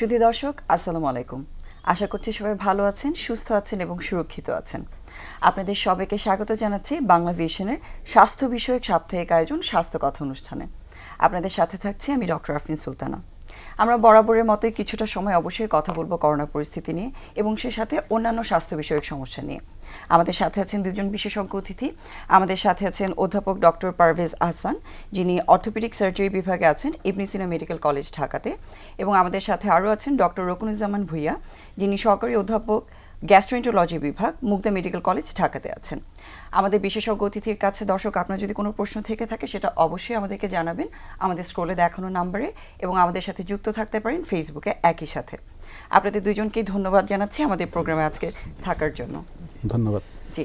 সুধী দর্শক, আসসালামু আলাইকুম। আশা করছি সবাই ভালো আছেন, সুস্থ আছেন এবং সুরক্ষিত আছেন। আপনাদের সবাইকে স্বাগত জানাচ্ছি বাংলা ভিশনের স্বাস্থ্য বিষয়ক সাপ্তাহিক আয়োজন স্বাস্থ্য কথা অনুষ্ঠানে। আপনাদের সাথে থাকছি আমি ডক্টর আফরিন সুলতানা। আমরা বরাবরের মতোই কিছুটা সময় অবশ্যই কথা বলবো করোনা পরিস্থিতি নিয়ে এবং সে সাথে অন্যান্য স্বাস্থ্য বিষয়ক সমস্যা নিয়ে। আমাদের সাথে আছেন দুজন বিশেষজ্ঞ অতিথি। আমাদের সাথে আছেন অধ্যাপক ডক্টর পারভেজ আহসান, যিনি অর্থোপেডিক সার্জারি বিভাগে আছেন ইবনে সিনা মেডিকেল কলেজ ঢাকাতে, এবং আমাদের সাথে আরও আছেন ডক্টর রকুনুজ্জামান ভূঁইয়া, যিনি সহকারী অধ্যাপক গ্যাস্ট্রোএন্টারোলজি বিভাগ মুগদা মেডিকেল কলেজ ঢাকাতে আছেন। আমাদের বিশেষজ্ঞ অতিথির কাছে দর্শক আপনার যদি কোনো প্রশ্ন থেকে থাকে সেটা অবশ্যই আমাদেরকে জানাবেন আমাদের স্ক্রলে দেখানো নাম্বারে, এবং আমাদের সাথে যুক্ত থাকতে পারেন ফেসবুকে একই সাথে। আপনাদের দুজনকেই ধন্যবাদ জানাচ্ছি আমাদের প্রোগ্রামে আজকে থাকার জন্য। ধন্যবাদ। জি,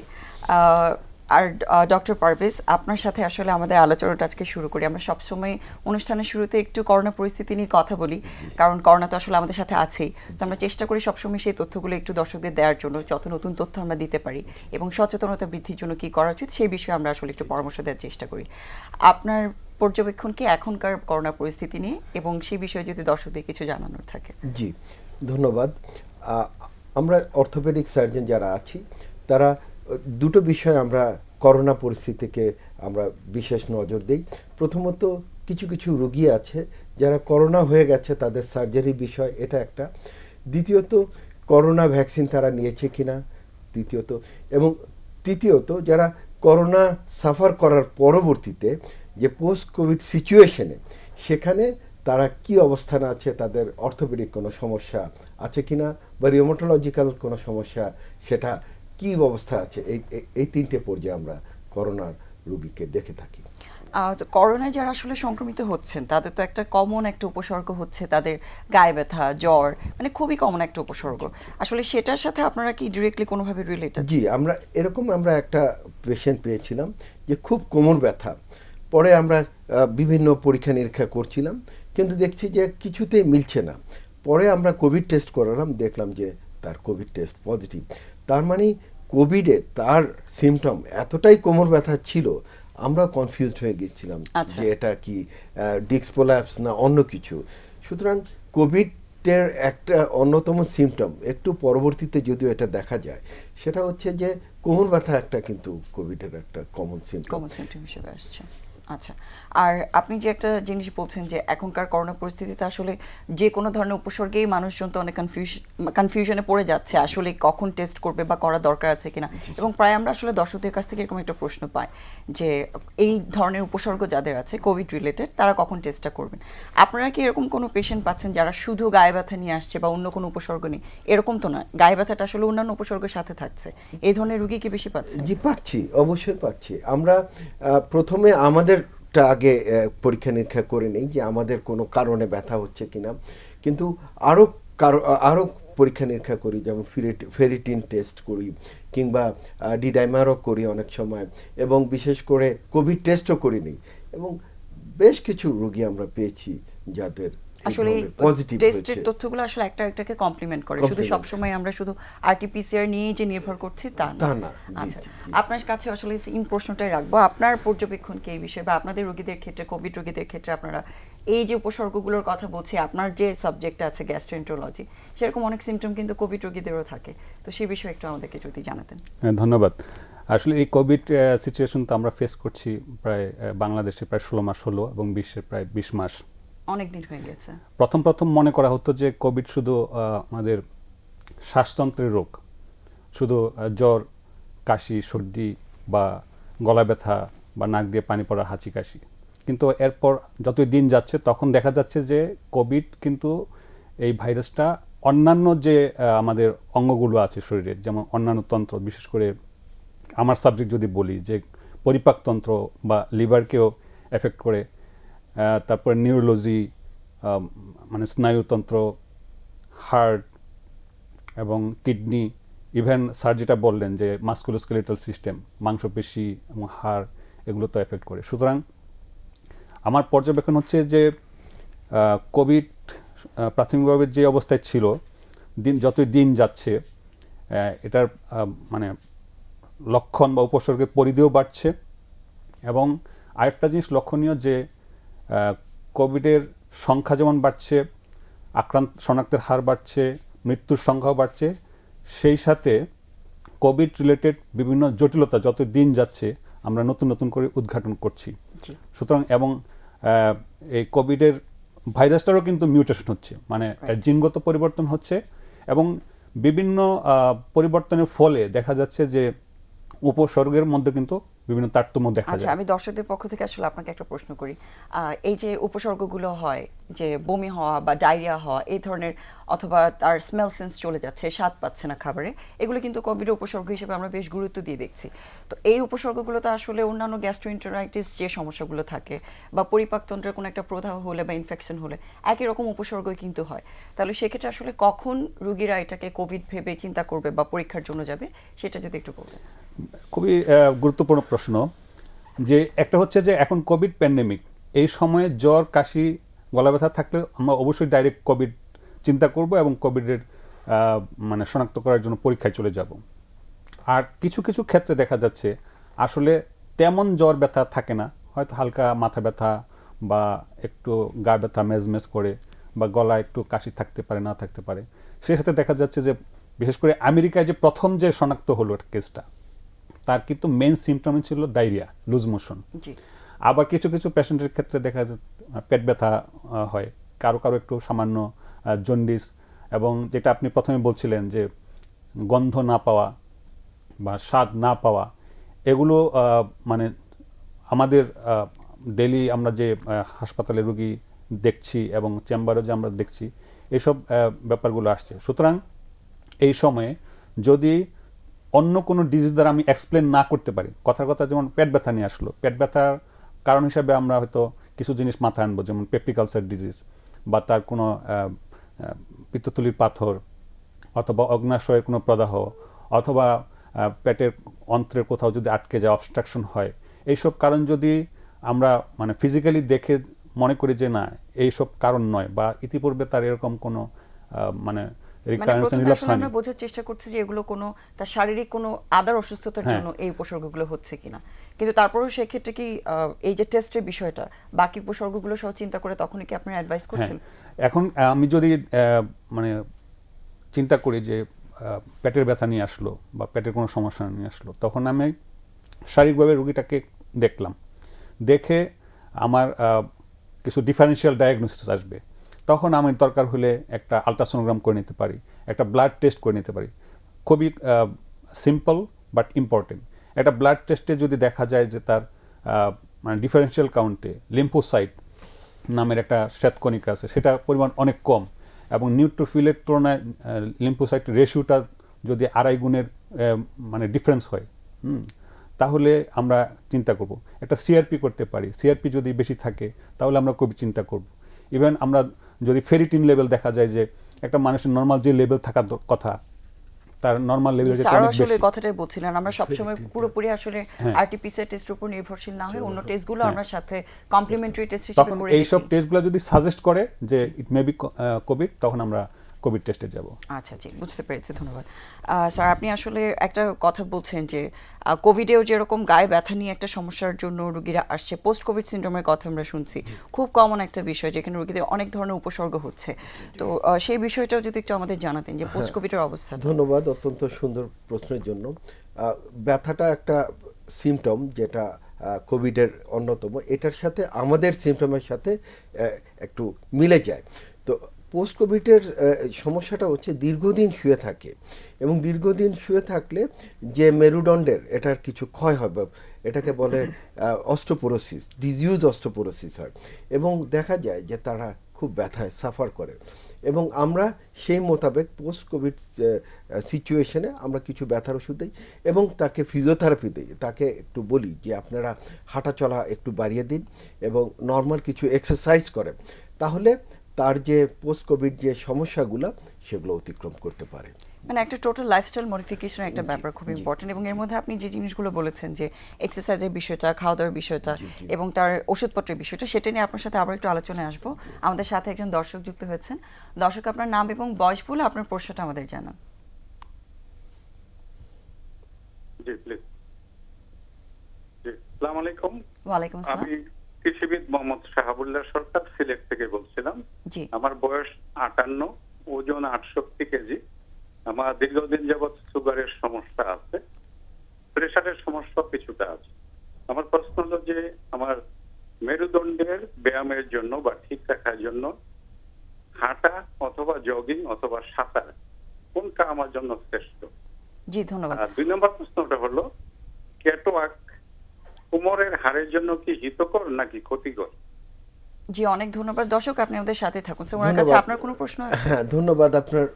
আর ডক্টর পারভেজ, আপনার সাথে আসলে আমাদের আলোচনাটা আজকে শুরু করি। আমরা সবসময় অনুষ্ঠানের শুরুতে একটু করোনা পরিস্থিতি নিয়ে কথা বলি, কারণ করোনা তো আসলে আমাদের সাথে আছেই। তো আমরা চেষ্টা করি সবসময় সেই তথ্যগুলো একটু দর্শকদের দেওয়ার জন্য, যত নতুন তথ্য আমরা দিতে পারি এবং সচেতনতা বৃদ্ধির জন্য কী করা উচিত সেই বিষয়ে আমরা আসলে একটু পরামর্শ দেওয়ার চেষ্টা করি। আপনার পর্যবেক্ষণ কি এখনকার করোনা পরিস্থিতি নিয়ে, এবং সেই বিষয়ে যদি দর্শকদের কিছু জানানোর থাকে? জি, ধন্যবাদ। আমরা অর্থোপেডিক সার্জন যারা আছি তারা দুটো বিষয় আমরা করোনা পরিস্থিতিকে আমরা বিশেষ নজর দিই। প্রথমত, কিছু কিছু রোগী আছে যারা করোনা হয়ে গেছে, তাদের সার্জারি বিষয় এটা একটা। দ্বিতীয়ত, করোনা ভ্যাকসিন তারা নিয়েছে কিনা, দ্বিতীয়ত। এবং তৃতীয়ত, যারা করোনা সাফার করার পরবর্তীতে যে পোস্ট কোভিড সিচুয়েশনে সেখানে তারা কি অবস্থানে আছে, তাদের অর্থোপেডিক কোনো সমস্যা আছে কিনা বা রিউমাটোলজিক্যাল কোনো সমস্যা, সেটা কি অবস্থা আছে, এই তিনটে পর্যায়ে আমরা করোনার রোগীকে দেখে থাকি। তো করোনায় যারা আসলে সংক্রমিত হচ্ছেন তাদের তো একটা কমন একটা উপসর্গ হচ্ছে তাদের গায়ে ব্যথা, জ্বর, মানে খুবই কমন একটা উপসর্গ। আসলে সেটার সাথে আপনারা কি ডিরেক্টলি কোনোভাবে রিলেটেড? জি, আমরা একটা পেশেন্ট পেয়েছিলাম যে খুব কোমর ব্যথা। পরে আমরা বিভিন্ন পরীক্ষা নিরীক্ষা করছিলাম, কিন্তু দেখছি যে কিছুতেই মিলছে না। পরে আমরা কোভিড টেস্ট করালাম, দেখলাম যে তার কোভিড টেস্ট পজিটিভ। তার মানে কোভিডে তার সিমটম এতটাই কোমর ব্যথা ছিল, আমরা কনফিউজড হয়ে গেছিলাম যে এটা কি ডিস্ক প্রোল্যাপস না অন্য কিছু। সুতরাং কোভিডের একটা অন্যতম সিমটম, একটু পরবর্তীতে যদিও এটা দেখা যায়, সেটা হচ্ছে যে কোমর ব্যথা একটা কিন্তু কোভিডের একটা কমন সিমটম হিসেবে আসছে। আচ্ছা, আর আপনি যে একটা জিনিস বলছেন যে এখনকার করোনা পরিস্থিতিতে আসলে যে কোনো ধরনের উপসর্গেই মানুষজন তো অনেক কনফিউশনে পড়ে যাচ্ছে আসলে কখন টেস্ট করবে বা করা দরকার আছে কিনা, এবং প্রায় আমরা আসলে দর্শকদের কাছ থেকে এরকম একটা প্রশ্ন পাই যে এই ধরনের উপসর্গ যাদের আছে কোভিড রিলেটেড তারা কখন টেস্টটা করবেন। আপনারা কি এরকম কোনো পেশেন্ট পাচ্ছেন যারা শুধু গায়ে ব্যথা নিয়ে আসছে বা অন্য কোনো উপসর্গ নেই? এরকম তো নয়, গায়ে ব্যথাটা আসলে অন্যান্য উপসর্গের সাথে থাকছে। এই ধরনের রোগী কি বেশি পাচ্ছেন? জি, পাচ্ছি, অবশ্যই পাচ্ছি। আমরা প্রথমে আমাদেরটা আগে পরীক্ষা নিরীক্ষা করে নেই যে আমাদের কোনো কারণে ব্যথা হচ্ছে কিনা, কিন্তু আরও পরীক্ষা নিরীক্ষা করি, যেমন ফেরিটিন টেস্ট করি কিংবা ডিডাইমারও করি অনেক সময়, এবং বিশেষ করে কোভিড টেস্টও করি নিই। এবং বেশ কিছু রোগী আমরা পেয়েছি যাদের আসলে পজিটিভ টেস্টের তথ্যগুলো আসলে একটা একটাকে কমপ্লিমেন্ট করে, শুধু সবসময় আমরা শুধু আরটিপিসিআর নিয়েই যে নির্ভর করছি তা না। আচ্ছা, আপনার কাছে আসলে এই প্রশ্নটাই রাখবো, আপনার পর্যবেক্ষণ কি এই বিষয়ে, বা আপনাদের রোগীদের ক্ষেত্রে, কোভিড রোগীদের ক্ষেত্রে আপনারা এই যে উপসর্গগুলোর কথা বলছি, আপনার যে সাবজেক্ট আছে গ্যাস্ট্রোএন্টারোলজি, সেরকম অনেক সিমটম কিন্তু কোভিড রোগীদেরও থাকে, তো সেই বিষয়ে একটু আমাদেরকে যদি জানাতেন। ধন্যবাদ। আসলে এই কোভিড সিচুয়েশন তো আমরা ফেস করছি প্রায় বাংলাদেশে প্রায় 16 মাস হলো এবং বিশ্বে প্রায় 20 মাস, অনেক দিন হয়ে গেছে। প্রথম মনে করা হতো যে কোভিড শুধু আমাদের শ্বাসতন্ত্রের রোগ, শুধু জ্বর, কাশি, সর্দি বা গলা ব্যথা বা নাক দিয়ে পানি পড়া, হাঁচি কাশি। কিন্তু এরপর যতই দিন যাচ্ছে তখন দেখা যাচ্ছে যে কোভিড কিন্তু এই ভাইরাসটা অন্যান্য যে আমাদের অঙ্গগুলো আছে শরীরের, যেমন অন্যান্য তন্ত্র, বিশেষ করে আমার সাবজেক্ট যদি বলি যে পরিপাকতন্ত্র বা লিভারকেও এফেক্ট করে, তারপর নিউরোলজি মানে স্নায়ুতন্ত্র, হার্ট এবং কিডনি, ইভেন স্যার যেটা বললেন যে মাসকুলোস্কেলেটাল সিস্টেম, মাংসপেশি এবং হাড়, এগুলো তো এফেক্ট করে। সুতরাং আমার পর্যবেক্ষণ হচ্ছে যে কোভিড প্রাথমিকভাবে যে অবস্থায় ছিল, যতই দিন যাচ্ছে এটার মানে লক্ষণ বা উপসর্গের পরিধিও বাড়ছে। এবং আরেকটা জিনিস লক্ষণীয় যে কোভিডের সংখ্যা যেমন বাড়ছে, শনাক্তের হার বাড়ছে, মৃত্যুর সংখ্যাও বাড়ছে, সেই সাথে কোভিড রিলেটেড বিভিন্ন জটিলতা যত দিন যাচ্ছে আমরা নতুন নতুন করে উদ্ঘাটন করছি। জি। সুতরাং এবং এই কোভিডের ভাইরাসটারও কিন্তু মিউটেশন হচ্ছে, মানে জিনগত পরিবর্তন হচ্ছে, এবং বিভিন্ন পরিবর্তনের ফলে দেখা যাচ্ছে যে উপসর্গের মধ্যে কিন্তু বিভিন্ন তারতম্য দেখা আচ্ছা, যায়। আমি দর্শকদের পক্ষ থেকে আসলে আপনাকে একটা প্রশ্ন করি। এই যে উপসর্গগুলো হয়, যে বমি হওয়া বা ডায়রিয়া হওয়া এই ধরনের, অথবা তার স্মেল সেন্স চলে যাচ্ছে, স্বাদ পাচ্ছে না খাবারে, এগুলো কিন্তু কোভিডের উপসর্গ হিসেবে আমরা বেশ গুরুত্ব দিয়ে দেখছি। তো এই উপসর্গগুলো তো আসলে অন্যান্য গ্যাস্ট্রোএন্টেরাইটিস যে সমস্যাগুলো থাকে বা পরিপাকতন্ত্রের কোনো একটা প্রদাহ হলে বা ইনফেকশন হলে একই রকম উপসর্গই কিন্তু হয়। তাহলে সেক্ষেত্রে আসলে কখন রোগীরা এটাকে কোভিড ভেবে চিন্তা করবে বা পরীক্ষার জন্য যাবে, সেটা যদি একটু বলতেন। খুবই গুরুত্বপূর্ণ প্রশ্ন। যে একটা হচ্ছে যে এখন কোভিড প্যান্ডেমিক, এই সময়ে জ্বর, কাশি, গলা ব্যথা থাকলে আমরা অবশ্যই ডাইরেক্ট কোভিড চিন্তা করব এবং কোভিডের মানে শনাক্ত করার জন্য পরীক্ষায় চলে যাব। আর কিছু কিছু ক্ষেত্রে দেখা যাচ্ছে আসলে তেমন জ্বর ব্যথা থাকে না, হয়তো হালকা মাথা ব্যথা বা একটু গা ব্যথা মেজমেজ করে, বা গলা একটু কাশি থাকতে পারে, না থাকতে পারে। সেই সাথে দেখা যাচ্ছে যে বিশেষ করে আমেরিকায় যে প্রথম যে শনাক্ত হলো কেসটা, তার কিন্তু মেইন সিমটমই ছিল ডায়রিয়া, লুজ মোশন। জি। আবার কিছু কিছু পেশেন্টের ক্ষেত্রে দেখা যায় পেট ব্যথা হয়, কারো কারো একটু সামান্য জন্ডিস, এবং যেটা আপনি প্রথমে বলছিলেন যে গন্ধ না পাওয়া বা স্বাদ না পাওয়া, এগুলো মানে আমাদের ডেইলি আমরা যে হাসপাতালে রোগী দেখছি এবং চেম্বারে যে আমরা দেখছি, এইসব ব্যাপারগুলো আসছে। সুতরাং এই সময়ে যদি অন্য কোনো ডিজিজ দ্বারা আমি এক্সপ্লেন না করতে পারি, কথার কথা যেমন পেট ব্যথা নিয়ে আসলো, পেট ব্যথার কারণ হিসাবে আমরা হয়তো কিছু জিনিস মাথায় আনবো, যেমন পেপটিক আলসার ডিজিজ, বা তার কোনো পিত্তথলির পাথর, অথবা অগ্নাশয়ের কোনো প্রদাহ, অথবা পেটের অন্ত্রের কোথাও যদি আটকে যায়, অবস্ট্রাকশন হয়, এইসব কারণ যদি আমরা মানে ফিজিক্যালি দেখে মনে করি যে না এইসব কারণ নয়, বা ইতিপূর্বে তার এরকম কোনো মানে মানে প্রথমে আসলে আমরা বোঝার চেষ্টা করছি যে এগুলো কোনো তার শারীরিক কোনো আদার অসুস্থতার জন্য এই উপসর্গগুলো হচ্ছে কিনা, কিন্তু তারপরেও সেক্ষেত্রে কি এই যে টেস্টের বিষয়টা বাকি উপসর্গগুলো সহ চিন্তা করে তখনই কি আপনি অ্যাডভাইস করছেন? এখন আমি যদি মানে চিন্তা করি যে পেটের ব্যথা নিয়ে আসলো বা পেটের কোনো সমস্যা নিয়ে আসলো, তখন আমি শারীরিকভাবে রোগীটাকে দেখলাম, দেখে আমার কিছু ডিফারেন্সিয়াল ডায়াগনোসিস আসবে। তখন আমি দরকার হলে একটা আলট্রাসোনোগ্রাম করে নিতে পারি, একটা ব্লাড টেস্ট করে নিতে পারি। খুবই সিম্পল বাট ইম্পর্টেন্ট। একটা ব্লাড টেস্টে যদি দেখা যায় যে তার মানে ডিফারেন্সিয়াল কাউন্টে লিম্ফোসাইট নামের একটা শ্বেতকণিকা আছে, সেটা পরিমাণ অনেক কম, এবং নিউট্রোফিলের তুলনায় লিম্ফোসাইট রেশিওটা যদি 2.5 গুণের মানে ডিফারেন্স হয়, তাহলে আমরা চিন্তা করব। একটা সিআরপি করতে পারি, সিআরপি যদি বেশি থাকে তাহলে আমরা খুবই চিন্তা করব। ইভেন আমরা যদি ফেরিটিন লেভেল দেখা যায় যে একটা মানুষের নর্মাল যে লেভেল থাকার কথা, তার নর্মাল লেভেলের চেয়ে অনেক আসলে বেশি। কথাটাই বলছিলেন, আমরা সবসময় পুরোপুরি আসলে আরটিপিসিআর টেস্টের উপর নির্ভরশীল না হয়ে অন্য টেস্টগুলো আমরা সাথে কমপ্লিমেন্টারি টেস্ট হিসেবে তখন করে এইসব দেখি। টেস্টগুলো যদি সাজেস্ট করে যে ইট মে বি কোভিড, তখন আমরা কোভিড টেস্টে যাব। আচ্ছা, জি, বুঝতে পেরেছি, ধন্যবাদ। স্যার, আপনি আসলে একটা কথা বলছেন যে কোভিডেও যেরকম গায়ে ব্যথা নিয়ে একটা সমস্যার জন্য রোগীরা আসছে, পোস্ট কোভিড সিনড্রোমের কথা আমরা শুনছি, খুব কমন একটা বিষয় যেখানে রোগীদের অনেক ধরনের উপসর্গ হচ্ছে। তো সেই বিষয়টাও যদি একটু আমাদের জানাতেন যে পোস্ট কোভিডের অবস্থা। ধন্যবাদ অত্যন্ত সুন্দর প্রশ্নের জন্য। ব্যথাটা একটা সিমটম যেটা কোভিডের অন্যতম, এটার সাথে আমাদের সিমটমের সাথে একটু মিলে যায়। তো পোস্ট কোভিডের সমস্যাটা হচ্ছে দীর্ঘদিন শুয়ে থাকে, এবং দীর্ঘদিন শুয়ে থাকলে যে মেরুদণ্ডের এটার কিছু ক্ষয় হয়, এটাকে বলে অস্টোপোরোসিস, ডিজিউজ অস্টোপোরোসিস হয়, এবং দেখা যায় যে তারা খুব ব্যথায় সাফার করে। এবং আমরা সেই মোতাবেক পোস্ট কোভিড সিচুয়েশনে আমরা কিছু ব্যথার ওষুধ দিই এবং তাকে ফিজিওথেরাপি দিই। তাকে একটু বলি যে আপনারা হাঁটা চলা একটু বাড়িয়ে দিন এবং নর্মাল কিছু এক্সারসাইজ করেন, তাহলে তার যে পোস্ট কোভিড যে সমস্যাগুলো সেগুলো অতিক্রম করতে পারে। মানে একটা টোটাল লাইফস্টাইল মডিফিকেশন একটা ব্যাপার খুব ইম্পর্টেন্ট, এবং এর মধ্যে আপনি যে জিনিসগুলো বলেছেন যে এক্সারসাইজের বিষয়টা, খাওয়া দাওয়ার বিষয়টা এবং তার ওষুধপত্রের বিষয়টা, সেটা নিয়ে আপনার সাথে আবার একটু আলোচনায় আসবো। আমাদের সাথে একজন দর্শক যুক্ত হয়েছেন। দর্শক, আপনার নাম এবং বয়স বলে আপনার প্রশ্নটা আমাদের জানান। জি প্লিজ। জি, আসসালামু আলাইকুম। ওয়ালাইকুম আসসালাম। আমি কৃষিবিদ মোহাম্মদ শাহাবুল্লাহ সরকার সিলেট থেকে বলছিলাম। জি আমার বয়স 58, ওজন 68 কেজি। আমার দীর্ঘদিন যাবৎ সুগারের সমস্যা আছে, প্রেশারের সমস্যা কিছুটা আছে। আমার প্রশ্ন হলো যে আমার মেরুদণ্ডের ব্যায়ামের জন্য বা ঠিক রাখার জন্য হাঁটা অথবা জগিং অথবা সাঁতার কোনটা আমার জন্য শ্রেষ্ঠ? জি ধন্যবাদ। আর 2 নম্বর প্রশ্নটা হলো ক্যাটওয়াক কোমরের হাড়ের জন্য কি হিতকর নাকি ক্ষতিকর? জি অনেক ধন্যবাদ। দর্শক আপনি আমাদের সাথে থাকুন। স্যার ওনার কাছে ধন্যবাদ। আপনার কোনো প্রশ্ন আছে? হ্যাঁ, ধন্যবাদ আপনার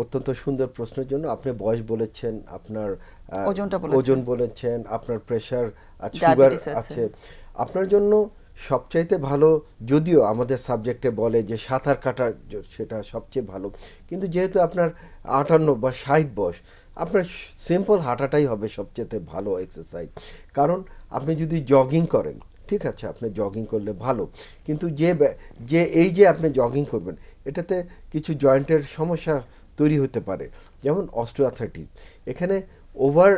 অত্যন্ত সুন্দর প্রশ্নের জন্য। আপনি বয়স বলেছেন, আপনার ওজনটা বলেছেন। ওজন বলেছেন, আপনার প্রেশার আর সুগার Diabetes আছে। আছে। আপনার জন্য সবচাইতে ভালো, যদিও আমাদের সাবজেক্টে বলে যে সাঁতার কাটা সেটা সবচেয়ে ভালো, কিন্তু যেহেতু আপনার 58 বা 60 বয়স, আপনার সিম্পল হাঁটাটাই হবে সবচেয়ে ভালো এক্সারসাইজ। কারণ আপনি যদি জগিং করেন, ঠিক আছে, আপনি জগিং করলে ভালো, কিন্তু যে এই যে আপনি জগিং করবেন, এটাতে কিছু জয়েন্টের সমস্যা তৈরি হতে পারে, যেমন অস্টিওআর্থ্রাইটিস। এখানে ওভার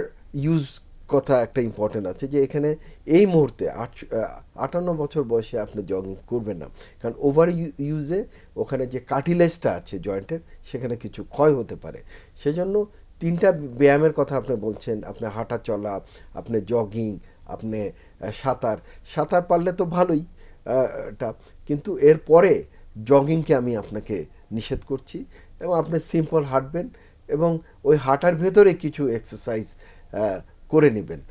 ইউজ কথা একটা ইম্পর্টেন্ট আছে, যে এখানে এই মুহূর্তে 58 বছর বয়সে আপনি জগিং করবেন না, কারণ ওভার ইউজে ওখানে যে কার্টিলেজটা আছে জয়েন্টের, সেখানে কিছু ক্ষয় হতে পারে। সেজন্য 3টা ব্যায়ামের কথা আপনি বলছেন, আপনি হাঁটা চলা, আপনি জগিং, আপনি সাঁতার পারলে তো ভালোই, এটা, কিন্তু এরপরে জগিংকে আমি আপনাকে নিষেধ করছি, এবং আপনি সিম্পল হাঁটবেন এবং ওই হাঁটার ভেতরে কিছু এক্সারসাইজ করে নেবেন।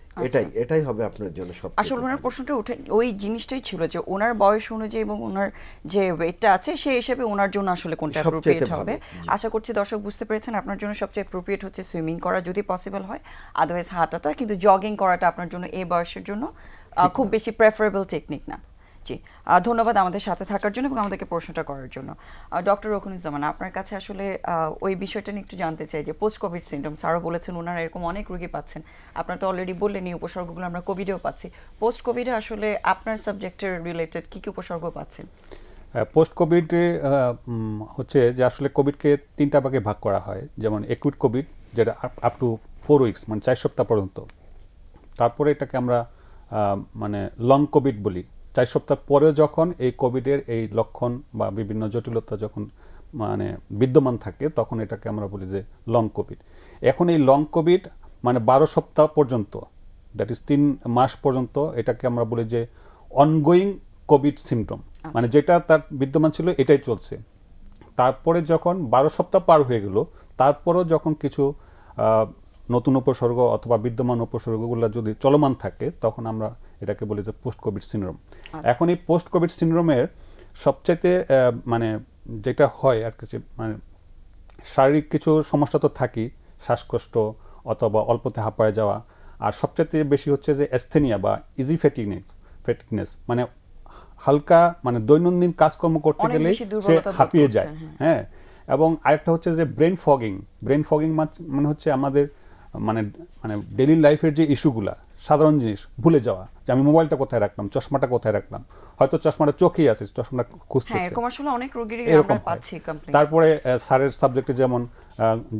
এটাই হবে আপনার জন্য আসলে সবচেয়ে ওনার ভালো। প্রশ্নটা উঠে ওই জিনিসটাই ছিল যে ওনার বয়স অনুযায়ী এবং ওনার যে ওয়েটটা আছে সেই হিসেবে ওনার জন্য আসলে কোনটা সবচাইতে অ্যাপ্রোপ্রিয়েট ভালো, হবে। জি। আশা করছি দর্শক বুঝতে পেরেছেন আপনার জন্য সবচেয়ে অ্যাপ্রোপ্রিয়েট হচ্ছে সুইমিং করা যদি পসিবল হয়, আদারওয়াইজ হাঁটাটা, কিন্তু জগিং করাটা আপনার জন্য এই বয়সের জন্য খুব বেশি প্রেফারেবল টেকনিক না। জি ধন্যবাদ আমাদের সাথে থাকার জন্য এবং আমাদেরকে প্রশ্নটা করার জন্য। ডক্টর রকুনুজ্জামান, আপনার কাছে আসলে ওই বিষয়টা নিয়ে একটু জানতে চাই যে পোস্ট কোভিড সিনড্রোম, স্যারও বলেছেন ওনারা এরকম অনেক রোগী পাচ্ছেন, আপনারা তো অলরেডি বললেন এই উপসর্গগুলো আমরা কোভিডেও পাচ্ছি। পোস্ট কোভিডে আসলে আপনার সাবজেক্টের রিলেটেড কি কি উপসর্গ পাচ্ছেন? পোস্ট কোভিডে হচ্ছে যে আসলে কোভিডকে 3টা ভাগে ভাগ করা হয়, যেমন একুইট কোভিড, যেটা আপ টু 4 উইকস, মানে 4 সপ্তাহ পর্যন্ত। তারপরে এটাকে আমরা মানে লং কোভিড বলি। 4 সপ্তাহ পরেও যখন এই কোভিডের এই লক্ষণ বা বিভিন্ন জটিলতা যখন মানে বিদ্যমান থাকে, তখন এটাকে আমরা বলি যে লং কোভিড। এখন এই লং কোভিড মানে 12 সপ্তাহ পর্যন্ত, দ্যাট ইজ 3 মাস পর্যন্ত, এটাকে আমরা বলি যে অনগোয়িং কোভিড সিমটম, মানে যেটা তার বিদ্যমান ছিল এটাই চলছে। তারপরে যখন 12 সপ্তাহ পার হয়ে গেল, তারপরও যখন কিছু নতুন উপসর্গ অথবা বিদ্যমান উপসর্গগুলো যদি চলমান থাকে, তখন আমরা এটাকে বলি যে পোস্ট কোভিড সিনড্রোম। এখন এই পোস্ট কোভিড সিনড্রোমের সবচাইতে মানে যেটা হয় আর কি, মানে শারীরিক কিছু সমস্যা তো থাকেই, শ্বাসকষ্ট অথবা অল্পতে হাঁপায়ে যাওয়া, আর সবচাইতে বেশি হচ্ছে যে অ্যাস্থেনিয়া বা ইজি ফ্যাটিকনেস, মানে হালকা, মানে দৈনন্দিন কাজকর্ম করতে অনেক গেলে বেশি সে দুর্বলতা বোধ হাঁপিয়ে করছেন, যায়। হ্যাঁ। হ্যাঁ, এবং আরেকটা হচ্ছে যে ব্রেন ফগিং মানে হচ্ছে আমাদের মানে মানে ডেইলি লাইফের যে ইস্যুগুলা, সাধারণ জিনিস ভুলে যাওয়া, যে আমি মোবাইলটা কোথায় রাখলাম, চশমাটা কোথায় রাখলাম, হয়তো চশমাটা চোখেই আছে, চশমাটা হ্যাঁ খুঁজতেছে, এরকম আসলে অনেক রোগীরই এরকম আমরা হয়। পাচ্ছি কমপ্লেইন। তারপরে স্যারের সাবজেক্টে যেমন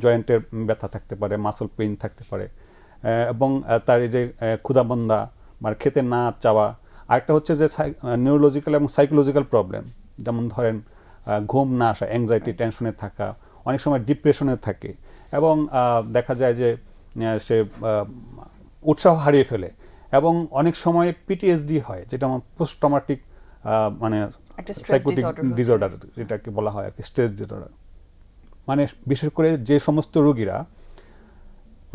জয়েন্টের ব্যথা থাকতে পারে, মাসল পেইন থাকতে পারে, এবং তার এই যে ক্ষুধামন্দা, মানে খেতে না চাওয়া। আরেকটা হচ্ছে যে নিউরোলজিক্যাল এবং সাইকোলজিক্যাল প্রবলেম, যেমন ধরেন ঘুম না আসা, অ্যাংজাইটি, টেনশনে থাকা, অনেক সময় ডিপ্রেশনে থাকে, এবং দেখা যায় যে সে উৎসাহ হারিয়ে ফেলে, এবং অনেক সময় পিটিএসডি হয়, যেটা আমার পোস্ট ট্রমাটিক মানে একটা stress সাইকোটিক disorder হচ্ছে। ডিসঅর্ডার, যেটাকে বলা হয় আর কি স্ট্রেস ডিসঅর্ডার। মানে বিশেষ করে যে সমস্ত রোগীরা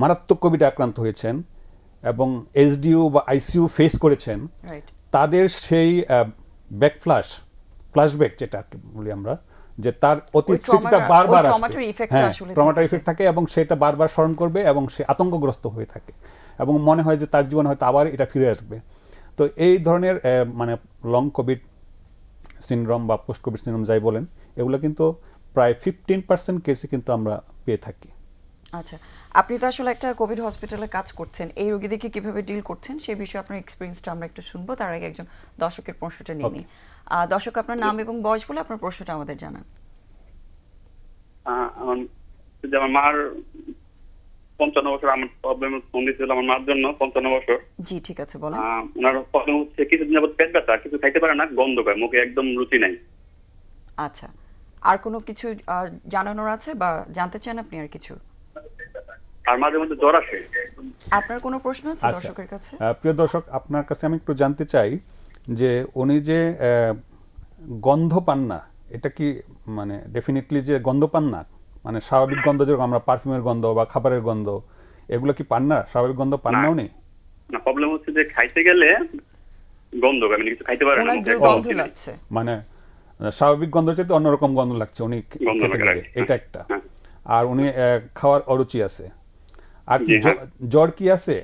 মারাত্মক কোভিডে আক্রান্ত হয়েছেন এবং এসডিইউ বা আইসিইউ ফেস করেছেন, রাইট। তাদের সেই ফ্ল্যাশব্যাক যেটা বলি আমরা, যে তার অতীত স্মৃতিটা বারবার আসবে, ট্রমাটার ইফেক্টটা হ্যাঁ, আসলে ট্রমাটার থেকে ইফেক্ট থাকে, এবং সেটা বারবার স্মরণ করবে এবং সে আতঙ্কগ্রস্ত হয়ে থাকে, এবং মনে হয় যে তার জীবনে হয়তো আবার এটা ফিরে আসবে। তো এই ধরনের মানে লং কোভিড সিনড্রোম বা পোস্ট কোভিড সিনড্রোম যাই বলেন, এগুলো কিন্তু প্রায় 15% কেসে কিন্তু আমরা পেয়ে থাকি। আচ্ছা, আপনি তো আসলে একটা কোভিড হসপিটালে কাজ করছেন, এই রোগীদেরকে কিভাবে ডিল করছেন সেই বিষয়ে আপনার এক্সপিরিয়েন্সটা আমরা একটু শুনবো। তার আগে একজন দর্শকের প্রশ্নটা নিয়ে নিই। দর্শক আপনার নাম এবং বয়স বলে আপনার প্রশ্নটা আমাদের জানান। আমার মার 55 বছর, আমার প্রবলেম ফোন দিয়েছিল আমার মার জন্য 55 বছর। জি ঠিক আছে বলেন। ওনার প্রবলেম হচ্ছে কিছুদিন যাবত পেট ব্যথা, কিছু গন্ধ করে, মুখে একদম রুচি নাই। আচ্ছা, আর কোনো কিছু জানানোর আছে বা জানতে চান আপনি আর কিছু? আর মাঝে মধ্যে জ্বর আসে। আপনার কোনো প্রশ্ন আছে আচ্ছা, দর্শকের কাছে? প্রিয় দর্শক, আপনার কাছে আমি একটু জানতে চাই যে উনি যে গন্ধ পান না, এটা কি মানে ডেফিনেটলি যে গন্ধ পান না, মানে স্বাভাবিক গন্ধ যেরকম আমরা পারফিউমের গন্ধ বা খাবারের গন্ধ, এগুলো কি পান না? স্বাভাবিক গন্ধ পান না উনি? না, প্রবলেম হচ্ছে যে খাইতে গেলে গন্ধ করে, মানে কিছু খাইতে পারে না, ওনার মুখে দুর্গন্ধ রুচি নাই। লাগছে। মানে স্বাভাবিক গন্ধ চাইতে অন্যরকম গন্ধ লাগছে উনি গন্ধ খেতে লাগে, গেলে, হ্যাঁ। এটা একটা। হ্যাঁ। আর উনি খাওয়ার অরুচি আছে। আর কি জি, হ্যাঁ। জ্বর কি আছে?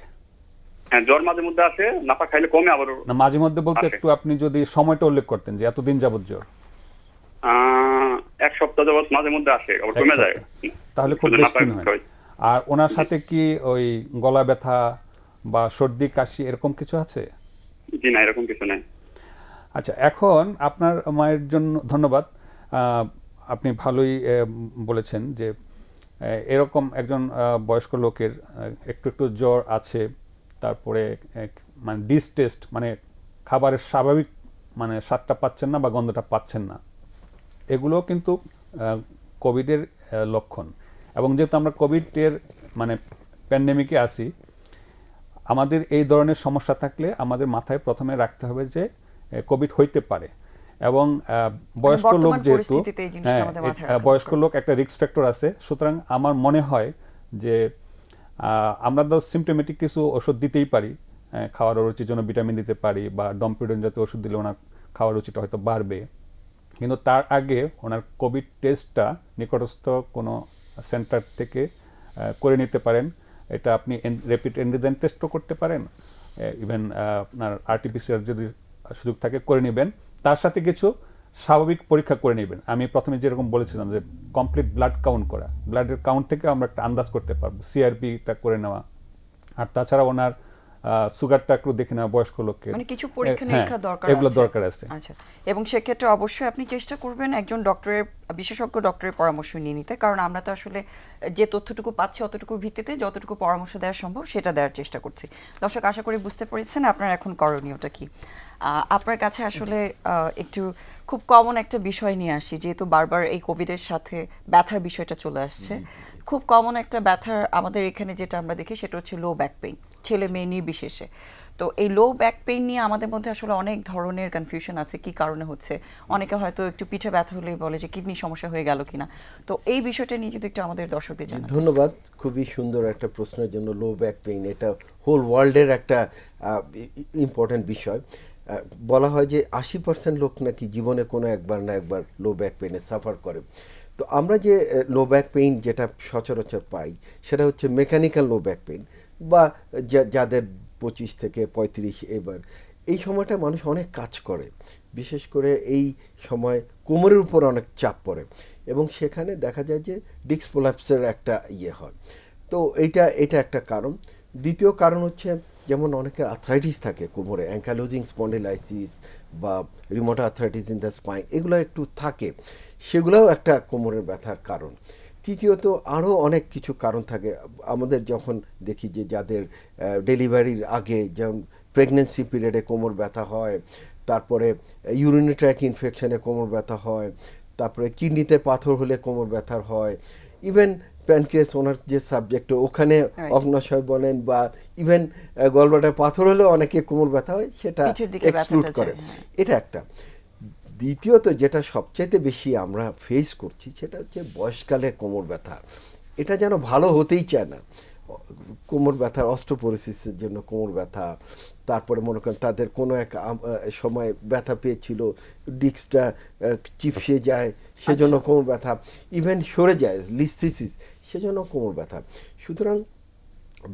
হ্যাঁ, জ্বর মাঝে মধ্যে আসে, নাপা খাইলে কমে আবার। না, মাঝে মধ্যে বলতে আছে। একটু আপনি যদি সময়টা উল্লেখ করতেন যে এতদিন যাবত জ্বর। এক সপ্তাহ যাবত মাঝে মধ্যে আসে, আবার এক কমে যায়। সপ্তাহ। তাহলে খুব শুধু বেশি নাপা দিন হয়। খাই। আর ওনার সাথে কি ওই গলা ব্যথা বা সর্দি কাশি এরকম কিছু আছে? জি না, এরকম কিছু নাই। আচ্ছা, এখন আপনার মায়ের জন্য ধন্যবাদ। আপনি ভালোই বলেছেন যে এরকম একজন বয়স্ক লোকের একটু একটু জ্বর আছে, তারপরে মানে ডিসটেস্ট, মানে খাবারের স্বাভাবিক মানে স্বাদটা পাচ্ছেন না বা গন্ধটা পাচ্ছেন না, এগুলো কিন্তু কোভিডের লক্ষণ। এবং যেহেতু আমরা কোভিডের মানে প্যান্ডেমিকে আসি, আমাদের এই ধরনের সমস্যা থাকলে আমাদের মাথায় প্রথমে রাখতে হবে যে কোভিড হইতে পারে। এবং বয়স্ক লোক বর্তমান যেহেতু, পরিস্থিতিতে এই জিনিসটা হ্যাঁ, আমাদের মাথায় রাখা বয়স্ক দরকার। লোক একটা রিস্ক ফ্যাক্টর আছে। সুতরাং আমার মনে হয় যে আমরা তো সিমটোমেটিক কিছু ওষুধ দিতেই পারি, খাওয়ার রুচির জন্য ভিটামিন দিতে পারি বা ডমপিডন জাতীয় ওষুধ দিলে ওনার খাওয়ার রুচিটা হয়তো বাড়বে। কিন্তু তার আগে ওনার কোভিড টেস্টটা নিকটস্থ কোনো সেন্টার থেকে করে নিতে পারেন। এটা আপনি র্যাপিড অ্যান্টিজেন টেস্টও করতে পারেন, ইভেন আপনার আরটিপিসিআর যদি সুযোগ থাকে করে নেবেন। তার সাথে কিছু স্বাভাবিক পরীক্ষা করে নেবেন। আমি প্রথমে যেরকম বলেছিলাম যে কমপ্লিট ব্লাড কাউন্ট করা, ব্লাডের কাউন্ট থেকে আমরা একটা আন্দাজ করতে পারবো, সিআরপিটা করে নেওয়া। আর তাছাড়া ওনার সুগারটা একটু দেখে নেওয়া বয়স্ক লোককে, মানে কিছু পরীক্ষা হ্যাঁ, নিরীক্ষা দরকার এগুলো আছে। দরকার আছে। আচ্ছা, এবং সেক্ষেত্রে অবশ্যই আপনি চেষ্টা করবেন একজন ডক্টরের, বিশেষজ্ঞ ডক্টরের পরামর্শ নিয়ে নিতে, কারণ আমরা তো আসলে যে তথ্যটুকু পাচ্ছি অতটুকুর ভিত্তিতে যতটুকু পরামর্শ দেওয়া সম্ভব সেটা দেওয়ার চেষ্টা করছি। দর্শক, আশা করি বুঝতে পেরেছেন আপনার এখন করণীয়টা কি। আপনার কাছে আসলে একটু খুব কমন একটা বিষয় নিয়ে আসি, যেহেতু বারবার এই কোভিডের সাথে ব্যথার বিষয়টা চলে আসছে। খুব কমন একটা ব্যথার আমাদের এখানে যেটা আমরা দেখি সেটা হচ্ছে লো ব্যাক পেইন, ছেলে মেয়ে নির্বিশেষে। তো এই লো ব্যাক পেইন নিয়ে আমাদের মধ্যে আসলে অনেক ধরনের কনফিউশন আছে, কি কারণে হচ্ছে। অনেকে হয়তো একটু পিঠে ব্যথা হলেই বলে যে কিডনি সমস্যা হয়ে গেল কিনা। তো এই বিষয়টা নিয়ে যদি একটু আমাদের দর্শকদের জানান। ধন্যবাদ, খুবই সুন্দর একটা প্রশ্নের জন্য। লো ব্যাক পেইন এটা হোল ওয়ার্ল্ডের একটা ইম্পর্টেন্ট বিষয়। বলা হয় যে 80% লোক নাকি জীবনে কোনো একবার না একবার লো ব্যাক পেইনে সাফার করে। তো আমরা যে লো ব্যাক পেইন যেটা সচরাচর পাই সেটা হচ্ছে মেকানিক্যাল লো ব্যাক পেইন, বা যাদের 25 থেকে 35 এবার এই সময়টা মানুষ অনেক কাজ করে, বিশেষ করে এই সময় কোমরের উপর অনেক চাপ পড়ে এবং সেখানে দেখা যায় যে ডিস্ক প্রোল্যাপসের একটা হয়। তো এটা একটা কারণ। দ্বিতীয় কারণ হচ্ছে যেমন অনেকের আর্থ্রাইটিস থাকে কোমরে, অ্যাঙ্কালোজিং স্পন্ডিলাইসিস বা remote arthritis in the spine, এগুলো একটু থাকে, সেগুলোও একটা কোমরের ব্যথার কারণ। তৃতীয়ত আরও অনেক কিছু কারণ থাকে আমাদের, যখন দেখি যে যাদের ডেলিভারির আগে যেমন প্রেগনেন্সি পিরিয়ডে কোমর ব্যথা হয়, তারপরে ইউরিনারি ট্র্যাক ইনফেকশনে কোমর ব্যথা হয়, তারপরে কিডনিতে পাথর হলে কোমর ব্যথার হয়, ইভেন প্যানক্রিয়াস ওনার যে সাবজেক্ট ওখানে অগ্নাশয় বলেন, বা ইভেন গলব্লাডার পাথর হলেও অনেকে কোমর ব্যথা হয়, সেটা এক্সক্লুড করে। এটা একটা। দ্বিতীয়ত যেটা সবচাইতে বেশি আমরা ফেস করছি সেটা হচ্ছে বয়সকালে কোমর ব্যথা। এটা যেন ভালো হতেই চায় না। কোমর ব্যথার অস্টিওপোরোসিসের জন্য কোমর ব্যথা, তারপরে মনে করেন তাদের কোনো এক সময় ব্যথা পেয়েছিল, ডিস্কটা চিপসে যায় সেজন্য কোমর ব্যথা, ইভেন সরে যায় লিস্থিসিস সেজন্য কোমর ব্যথা। সুতরাং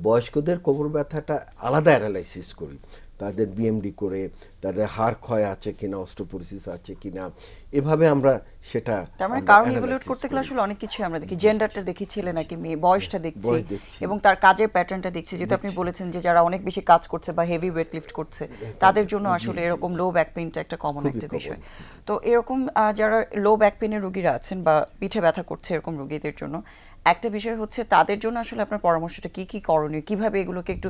বয়স্কদের কোমর ব্যথাটা আলাদা অ্যানালাইসিস করি, তাদের বিএমডি করে, তাদের হাড় ক্ষয় আছে কিনা, অস্টিওপোরোসিস আছে কিনা, এভাবে আমরা সেটা তার মানে কারণ ইভালুয়েট করতে গেলে আসলে অনেক কিছু আমরা দেখি, জেন্ডারটা দেখি, ছেলে নাকি মেয়ে, বয়সটা দেখছি, এবং তার কাজের প্যাটার্নটা দেখছি। যেহেতু আপনি বলেছেন যে যারা অনেক বেশি কাজ করছে বা হেভি ওয়েট লিফট করছে তাদের জন্য আসলে এরকম লো ব্যাক পেইনটা একটা কমন একটা বিষয়। তো এরকম যারা লো ব্যাক পেইনের রোগীরা আছেন বা পিঠে ব্যথা করছে এরকম রোগীদের জন্য একটা বিষয় হচ্ছে তাদের জন্য আসলে আপনার পরামর্শটা কি কি করণীয়, কিভাবে এগুলোকে একটু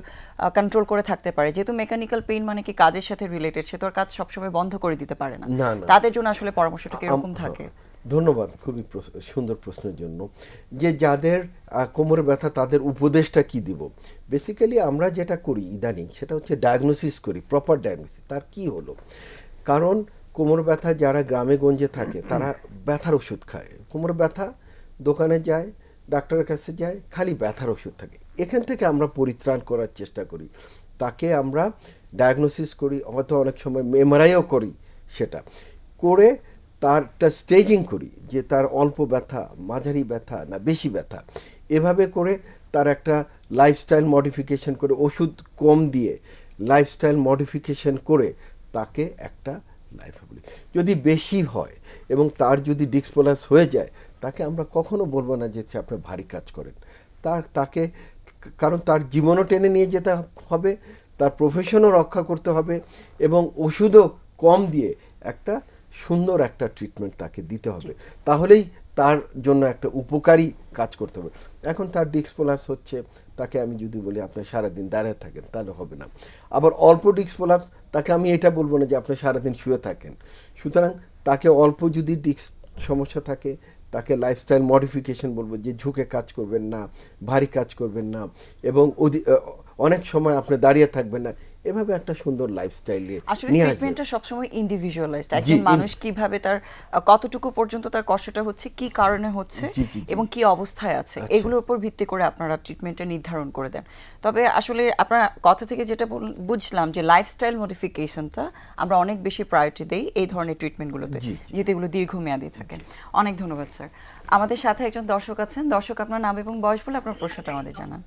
কন্ট্রোল করে থাকতে পারে, যেহেতু মেকানিক্যাল পেইন মানে কি কাজের সাথে রিলেটেড রিলেটেড, সে তো আর কাজ সবসময় বন্ধ করে দিতে পারে না। না, না। তাদের জন্য আসলে পরামর্শটা কিরকম থাকে? ধন্যবাদ, খুবই সুন্দর প্রশ্নের জন্য। যে যাদের কোমর ব্যথা, তাদের উপদেশটা কি দিব? বেসিক্যালি আমরা যেটা করি ইদানিং, সেটা হচ্ছে ডায়াগনোসিস করি, প্রপার ডায়াগনোসিস তার কি হলো। কারণ কোমর ব্যথা যারা গ্রামে গঞ্জে থাকে তারা ব্যথার ওষুধ খায়, কোমর ব্যথা দোকানে যায়, ডাক্তারের কাছে যায়, খালি ব্যথার ওষুধ থাকে। এখান থেকে আমরা পরিত্রাণ করার চেষ্টা করি, তাকে আমরা ডায়াগনোসিস করি, হয়তো অনেক সময় এমআরআইও করি, সেটা করে তারটা স্টেজিং করি যে তার অল্প ব্যথা, মাঝারি ব্যথা না বেশি ব্যথা, এভাবে করে তার একটা লাইফস্টাইল মডিফিকেশন করে, ওষুধ কম দিয়ে লাইফস্টাইল মডিফিকেশন করে তাকে একটা লাইফ বলি। যদি বেশি হয় এবং তার যদি ডিস্ক প্রলাপস হয়ে যায়, তাকে আমরা কখনো বলবো না যে আপনি ভারী কাজ করেন, তাকে, কারণ তার জীবনও টেনে নিয়ে যেতে হবে, তার প্রফেশনও রক্ষা করতে হবে এবং ওষুধও কম দিয়ে একটা সুন্দর একটা ট্রিটমেন্ট তাকে দিতে হবে, তাহলেই তার জন্য একটা উপকারী কাজ করতে হবে। এখন তার ডিস্ক প্রলাপস হচ্ছে, তাকে আমি যদি বলি আপনি সারাদিন দাঁড়িয়ে থাকেন, তাহলে হবে না। আবার অল্প ডিস্ক প্রলাপস, তাকে আমি এটা বলবো না যে আপনি সারাদিন শুয়ে থাকেন। সুতরাং তাকে অল্প যদি ডিস্ক সমস্যা থাকে, তাকে লাইফস্টাইল মডিফিকেশন বলবো, যে ঝুঁকে কাজ করবেন না, ভারী কাজ করবেন না এবং অনেক সময় আপনি দাঁড়িয়ে থাকবেন না, এভাবে একটা সুন্দর লাইফস্টাইলে আসলে নিয়ে আসবে। ট্রিটমেন্টটা সবসময় ইন্ডিভিজুয়ালাইজড, একজন মানুষ কিভাবে তার কতটুকু পর্যন্ত তার কষ্টটা হচ্ছে, কি কারণে হচ্ছে এবং কি অবস্থায় আছে, এগুলোর উপর ভিত্তি করে আপনারা ট্রিটমেন্টটা নির্ধারণ করে দেন। তবে আসলে আপনার কথা থেকে যেটা বুঝলাম যে লাইফস্টাইল মডিফিকেশনটা আমরা অনেক বেশি প্রায়োরিটি দেই এই ধরনের ট্রিটমেন্টগুলোতে, যেহেতু এগুলো দীর্ঘমেয়াদী থাকে। অনেক ধন্যবাদ স্যার। আমাদের সাথে একজন দর্শক আছেন। দর্শক, আপনার নাম এবং বয়স বলে আপনার প্রশ্নটা আমাদের জানান।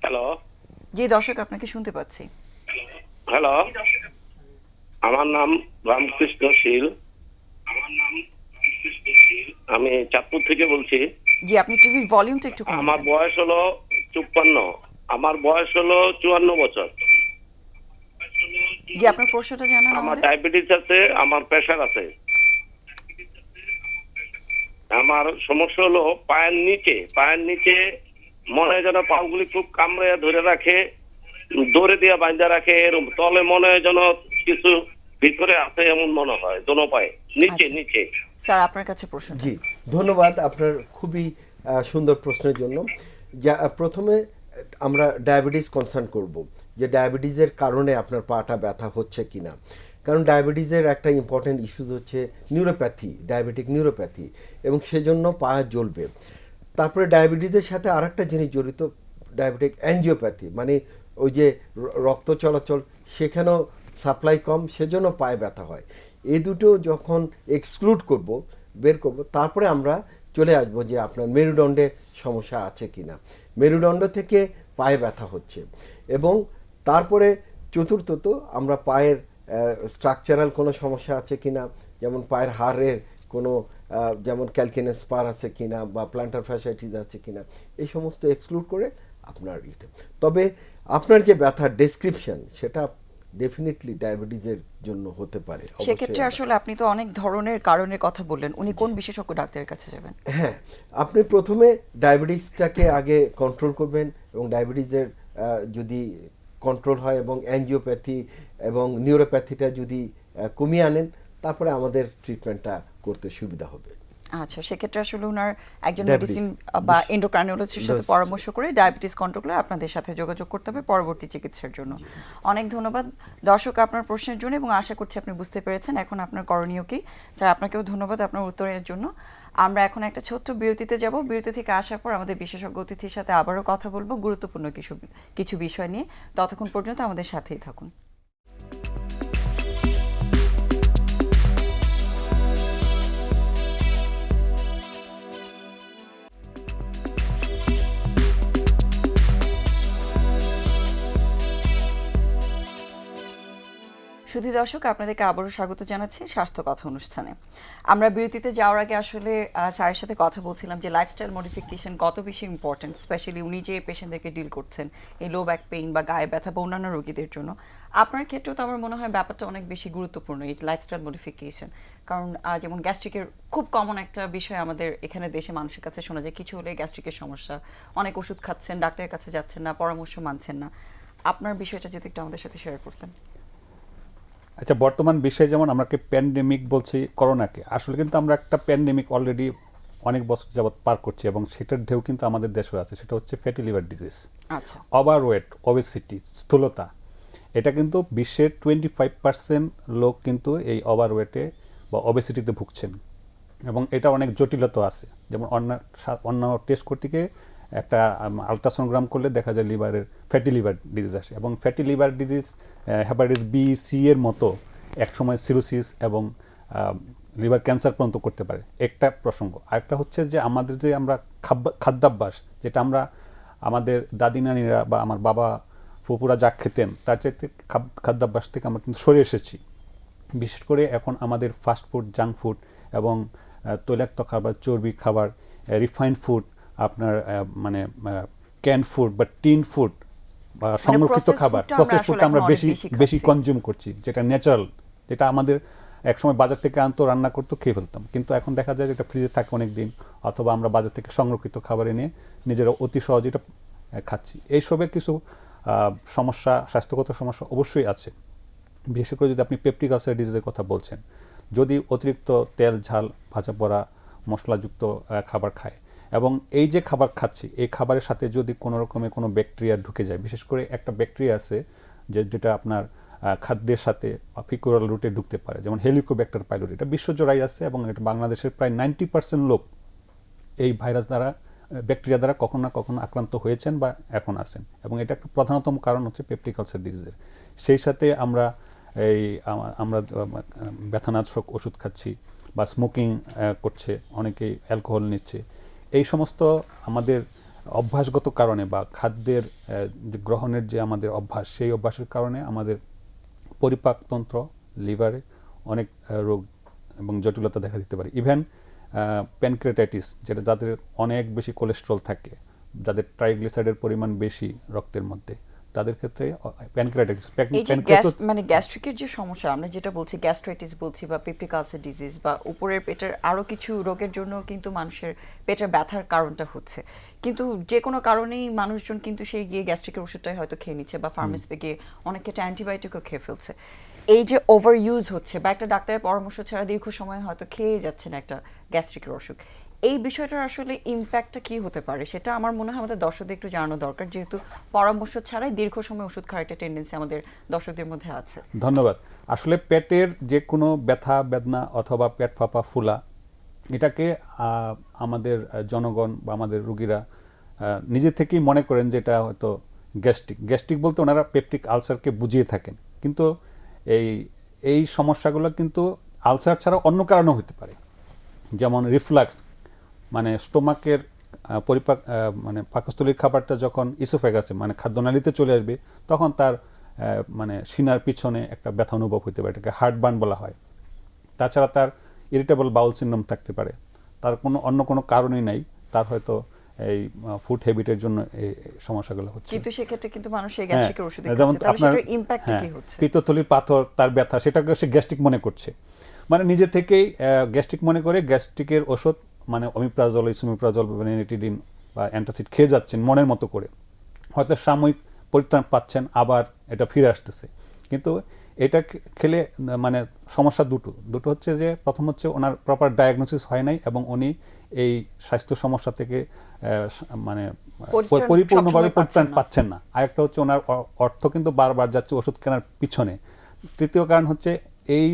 হ্যালো। জি দর্শক, আপনাকে শুনতে পাচ্ছি। হ্যালো, আমার নাম রামকৃষ্ণ শীল, আমি চাঁদপুর থেকে বলছি। জি, আপনি টিভির ভলিউমটা একটু কমান। আমার বয়স হলো 54, আমার বয়স হলো 54 বছর। জি, আপনার প্রশ্নটা জানান আমার আমাদের। ডায়াবেটিস আছে, আমার প্রেশার আছে। আমার সমস্যা হলো পায়ের নিচে মনে হয় যেন পাগুলি খুব কামড়ে ধরে রাখে, দৌড়ে দিয়ে বাঁধা রাখে, এরকম তলে মনে হয় যেন কিছু ভিতরে আছে এমন মনে হয়, দোনো পায়ে নিচে। স্যার, আপনার কাছে প্রশ্নটা। জি, ধন্যবাদ আপনার খুবই সুন্দর প্রশ্নের জন্য। যা প্রথমে আমরা ডায়াবেটিস কনসার্ন করব, যে ডায়াবেটিসের কারণে আপনার পাটা ব্যথা হচ্ছে কিনা। কারণ ডায়াবেটিসের একটা ইম্পর্টেন্ট ইস্যুস হচ্ছে নিউরোপ্যাথি, ডায়াবেটিক নিউরোপ্যাথি, এবং সেজন্য পা জ্বলবে। তারপরে ডায়াবেটিসের সাথে আরেকটা জিনিস জড়িত, ডায়াবেটিক অ্যাঞ্জিওপ্যাথি, মানে ওই যে রক্ত চলাচল সেখানেও সাপ্লাই কম, সেজন্য পায়ে ব্যথা হয়। এই দুটো যখন এক্সক্লুড করব, বের করব, তারপরে আমরা চলে আসবো যে আপনার মেরুদণ্ডে সমস্যা আছে কিনা, মেরুদণ্ড থেকে পায়ে ব্যথা হচ্ছে। এবং তারপরে চতুর্থত আমরা পায়ের স্ট্রাকচারাল কোনো সমস্যা আছে কিনা, যেমন পায়ের হাড়ের কোনো যেমন ক্যালকিনাস স্পার আছে কিনা বা প্ল্যান্টার ফ্যাসাইটিস আছে কিনা, এই সমস্ত এক্সক্লুড করে আপনার এটা। তবে আপনার যে ব্যথার ডেসক্রিপশন, সেটা ডেফিনেটলি ডায়াবেটিসের জন্য হতে পারে। সেক্ষেত্রে আসলে আপনি তো অনেক ধরনের কারণের কথা বললেন, উনি কোন বিশেষজ্ঞ ডাক্তারের কাছে যাবেন? হ্যাঁ, আপনি প্রথমে ডায়াবেটিসটাকে আগে কন্ট্রোল করবেন, এবং ডায়াবেটিসের যদি কন্ট্রোল হয় এবং অ্যাঞ্জিওপ্যাথি এবং নিউরোপ্যাথিটা যদি কমিয়ে আনেন, তারপরে আমাদের ট্রিটমেন্টটা করতে সুবিধা হবে। আচ্ছা, সেক্ষেত্রে আসলে ওনার একজন মেডিসিন বা এন্ডোক্রাইনোলজিস্টের সাথে পরামর্শ করে ডায়াবেটিস কন্ট্রোল করে আপনাদের সাথে যোগাযোগ করতে হবে পরবর্তী চিকিৎসার জন্য। অনেক ধন্যবাদ দর্শক আপনার প্রশ্নের জন্য, এবং আশা করছি আপনি বুঝতে পেরেছেন এখন আপনার করণীয় কি। স্যার, আপনাকেও ধন্যবাদ আপনার উত্তরের জন্য। আমরা এখন একটা ছোট্ট বিরতিতে যাব। বিরতি থেকে আসার পর আমাদের বিশেষজ্ঞ অতিথির সাথে আবারও কথা বলবো গুরুত্বপূর্ণ কিছু বিষয় নিয়ে। ততক্ষণ পর্যন্ত আমাদের সাথেই থাকুন। শুধু দর্শক, আপনাদেরকে আবারও স্বাগত জানাচ্ছি স্বাস্থ্য কথা অনুষ্ঠানে। আমরা বিরতিতে যাওয়ার আগে আসলে স্যারের সাথে কথা বলছিলাম যে লাইফস্টাইল মডিফিকেশন কত বেশি ইম্পর্টেন্ট, স্পেশালি উনি যে পেশেন্টদেরকে ডিল করছেন এই লো ব্যাক পেইন বা গায়ে ব্যথা বা অন্যান্য রোগীদের জন্য। আপনার ক্ষেত্রেও তো আমার মনে হয় ব্যাপারটা অনেক বেশি গুরুত্বপূর্ণ এই লাইফস্টাইল মডিফিকেশন, কারণ যেমন গ্যাস্ট্রিকের খুব কমন একটা বিষয় আমাদের এখানে দেশে মানুষের কাছে শোনা যায়, কিছু হলে গ্যাস্ট্রিকের সমস্যা, অনেক ওষুধ খাচ্ছেন, ডাক্তারের কাছে যাচ্ছেন না, পরামর্শ মানছেন না। আপনার বিষয়টা যদি একটু আমাদের সাথে শেয়ার করতেন। আচ্ছা, বর্তমান বিষয়ে যেমন আমরা প্যান্ডেমিক বলছি করোনাকে, আসলে কিন্তু আমরা একটা প্যান্ডেমিক অলরেডি অনেক বছর যাবৎ পার করছি এবং সেটার ঢেউ কিন্তু আমাদের দেশে আছে, সেটা হচ্ছে ফ্যাটি লিভার ডিজিজ। আচ্ছা, ওভারওয়েট, ওবেসিটি, স্থূলতা, এটা কিন্তু বিশ্বের 25% লোক কিন্তু এই ওভারওয়েটে বা ওবেসিটিতে ভুগছেন এবং এটা অনেক জটিলতা আছে। যেমন অন্য টেস্ট করতে গিয়ে একটা আলট্রাসোনোগ্রাম করলে দেখা যায় লিভারের ফ্যাটি লিভার ডিজিজ আসে এবং fatty liver disease hepatitis B, C এর মতো একসময় সিরোসিস এবং লিভার ক্যান্সার পর্যন্ত করতে পারে। একটা প্রসঙ্গ। আরেকটা হচ্ছে যে আমাদের যে আমরা খাদ্যাভ্যাস, যেটা আমরা আমাদের দাদি নানিরা বা আমার বাবা ফুপুরা যা খেতেন তার চাইতে খাদ্যাভ্যাস থেকে আমরা কিন্তু সরে এসেছি। বিশেষ করে এখন আমাদের ফাস্ট ফুড, জাঙ্ক ফুড এবং তৈলাক্ত খাবার, চর্বি খাবার, রিফাইন্ড ফুড, আপনার মানে ক্যান ফুড বা টিন ফুড বা সংরক্ষিত খাবার, প্রসেস ফুডটা আমরা বেশি কনজিউম করছি, যেটা ন্যাচারাল, যেটা আমাদের একসময় বাজার থেকে আনতো, রান্না করতো, খেয়ে ফেলতাম। কিন্তু এখন দেখা যায় যেটা ফ্রিজে থাকে অনেক দিন, অথবা আমরা বাজার থেকে সংরক্ষিত খাবার এনে নিজেরা অতি সহজে এটা খাচ্ছি। এইসবের কিছু সমস্যা, স্বাস্থ্যগত সমস্যা অবশ্যই আছে। বিশেষ করে যদি আপনি পেপটিক আলসার ডিজিজের কথা বলছেন, যদি অতিরিক্ত তেল, ঝাল, ভাজা পোড়া, মশলাযুক্ত খাবার খায় এবং এই যে খাবার খাচ্ছি এই খাবারের সাথে যদি কোনো রকমের কোনো ব্যাকটেরিয়া ঢুকে যায়, বিশেষ করে একটা ব্যাকটেরিয়া আছে যেটা আপনার খাদ্যের সাথে ফিকুরাল রুটে ঢুকতে পারে, যেমন হেলিকোব্যাক্টার পাইলোরি, এটা বিশ্বজোড়াই আছে এবং এটা বাংলাদেশের প্রায় 90% লোক এই ভাইরাস দ্বারা, ব্যাকটেরিয়া দ্বারা কখনো না কখনো আক্রান্ত হয়েছেন বা এখন আছেন এবং এটা একটা প্রধানতম কারণ হচ্ছে পেপটিক আলসার ডিজিজের। সেই সাথে আমরা ব্যথানাশক ওষুধ খাচ্ছি বা স্মোকিং করছে, অনেকেই অ্যালকোহল নিচ্ছে। এই সমস্ত আমাদের অভ্যাসগত কারণে বা খাদ্যের যে গ্রহণের যে আমাদের অভ্যাস, সেই অভ্যাসের কারণে আমাদের পরিপাকতন্ত্র, লিভারে অনেক রোগ এবং জটিলতা দেখা দিতে পারে। ইভেন প্যানক্রিয়াটাইটিস, যেটা যাদের অনেক বেশি কোলেস্ট্রল থাকে, যাদের ট্রাইগ্লিসারাইডের পরিমাণ বেশি রক্তের মধ্যে, তাদের ক্ষেত্রে প্যানক্রিয়াটাইটিস, এই যে মানে গ্যাস্ট্রিকের যে সমস্যা আমরা যেটা বলছি, গ্যাস্ট্রাইটিস বলছি বা পেপটিক আলসার ডিজিজ বা উপরের পেটের আরো কিছু রোগের জন্য কিন্তু মানুষের পেটের ব্যথার কারণটা হচ্ছে, কিন্তু যে কোনো কারণেই মানুষজন কিন্তু সেই গিয়ে গ্যাস্ট্রিকের ওষুধটাই হয়তো খেয়ে নিচ্ছে বা ফার্মেসিতে গিয়ে অনেক ক্ষেত্রে অ্যান্টিবায়োটিকও খেয়ে ফেলছে। এই যে ওভার ইউজ হচ্ছে বা একটা ডাক্তারের পরামর্শ ছাড়া দীর্ঘ সময় হয়তো খেয়ে যাচ্ছেন একটা গ্যাস্ট্রিকের ওষুধ, এই বিষয়টার আসলে ইম্প্যাক্টটা কি হতে পারে সেটা আমার মনে হয় আমাদের দর্শকদের একটু জানানো দরকার, যেহেতু পরামর্শ ছাড়াই দীর্ঘ সময় ওষুধ খাওয়ার একটা টেন্ডেন্সি আমাদের দর্শকদের মধ্যে আছে। ধন্যবাদ। আসলে পেটের যে কোনো ব্যথা, বেদনা অথবা পেট ফাঁপা, ফুলা, এটাকে আমাদের জনগণ বা আমাদের রোগীরা নিজে থেকেই মনে করেন যে এটা হয়তো গ্যাস্ট্রিক বলতে ওনারা পেপটিক আলসারকে বুঝিয়ে থাকেন, কিন্তু এই সমস্যাগুলো কিন্তু আলসার ছাড়া অন্য কারণেও হতে পারে। যেমন রিফ্লাক্স, মানে স্টোমাকের মানে পাকস্থলীর খাবারটা যখন ইসোফেগাসে মানে খাদ্যনালীতে চলে আসবে, তখন তার মানে সিনার পিছনে একটা ব্যথা অনুভব হতে পারে, এটাকে হার্টবার্ন বলা হয়। তাছাড়া তার ইরিটেবল বাউল সিনড্রোম থাকতে পারে, তার অন্য কোনো কারণই নাই, তার হয়তো এই ফুড হ্যাবিটের জন্য এই সমস্যাগুলো হচ্ছে। কিন্তু সেক্ষেত্রে কিন্তু মানুষ এই গ্যাস্ট্রিকের ওষুধ যেমন খাচ্ছে, তাহলে সেটার ইম্প্যাক্ট কি হচ্ছে? পিত্তথলির পাথর, তার ব্যথা, সেটাকে সে গ্যাস্ট্রিক মনে করছে, মানে নিজে থেকেই গ্যাস্ট্রিক মনে করে গ্যাস্ট্রিকের ওষুধ মানে অমিপ্রাজল, ইসোমিপ্রাজল, ভ্যানিটিডিন বা অ্যান্টাসিড খেয়ে যাচ্ছেন মনের মতো করে, হয়তো সাময়িক পরিত্রাণ পাচ্ছেন, আবার এটা ফিরে আসতেছে। কিন্তু এটা খেলে মানে সমস্যা দুটো হচ্ছে যে, প্রথম হচ্ছে ওনার প্রপার ডায়াগনোসিস হয় নাই এবং উনি এই স্বাস্থ্য সমস্যা থেকে মানে পরিপূর্ণভাবে পরিত্রাণ পাচ্ছেন না। আরেকটা হচ্ছে ওনার অর্থ কিন্তু বারবার যাচ্ছে ওষুধ কেনার পিছনে। তৃতীয় কারণ হচ্ছে এই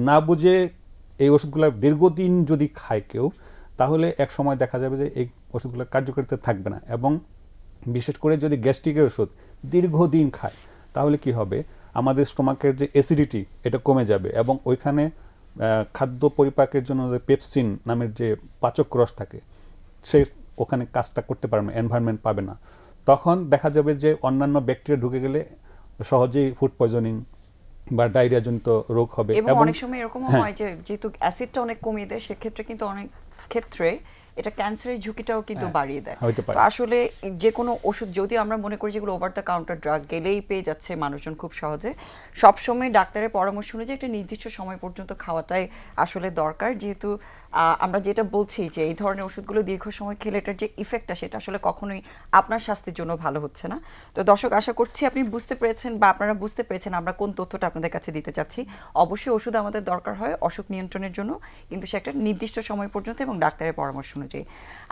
না বুঝে এই ওষুধগুলো দীর্ঘদিন যদি খায় কেউ, তাহলে এক সময় দেখা যাবে যে এই ওষুধগুলোর কার্যকারিতা থাকবে না। এবং বিশেষ করে যদি গ্যাস্ট্রিকের ওষুধ দীর্ঘদিন খায়, তাহলে কি হবে, আমাদের স্টোমাকের যে অ্যাসিডিটি এটা কমে যাবে এবং ওইখানে খাদ্য পরিপাকের জন্য যে পেপসিন নামের যে পাচক রস থাকে, সে ওখানে কাজটা করতে পারবে না, এনভায়রনমেন্ট পাবে না। তখন দেখা যাবে যে অন্যান্য ব্যাকটেরিয়া ঢুকে গেলে সহজেই ফুড পয়জনিং বা ডায়রিয়াজনিত রোগ হবে। এবং অনেক সময় এরকমও হ্যাঁ। হয় যে যেহেতু অ্যাসিডটা অনেক কমিয়ে দেয়, সেক্ষেত্রে কিন্তু অনেক ক্ষেত্রে এটা ক্যান্সারের ঝুঁকিটাও কিন্তু হ্যাঁ, বাড়িয়ে দেয়। হইতে পারে। তো আসলে যে কোনো ওষুধ যদি আমরা মনে করি যেগুলো ওভার দ্য কাউন্টার ড্রাগ গেলেই পেয়ে যাচ্ছে মানুষজন খুব সহজে, সবসময় ডাক্তারের পরামর্শ অনুযায়ী একটা নির্দিষ্ট সময় পর্যন্ত খাওয়াটাই আসলে দরকার। যেহেতু আমরা যেটা বলছি যে এই ধরনের ওষুধগুলো দীর্ঘ সময় খেলে এটার যে ইফেক্টটা সেটা আসলে কখনোই আপনার স্বাস্থ্যের জন্য ভালো হচ্ছে না। তো দর্শক, আশা করছি আপনি বুঝতে পেরেছেন বা আপনারা বুঝতে পেরেছেন আমরা কোন তথ্যটা আপনাদের কাছে দিতে চাচ্ছি। অবশ্যই ওষুধ আমাদের দরকার হয় অসুখ নিয়ন্ত্রণের জন্য, কিন্তু সে একটা নির্দিষ্ট সময় পর্যন্ত এবং ডাক্তারের পরামর্শ অনুযায়ী।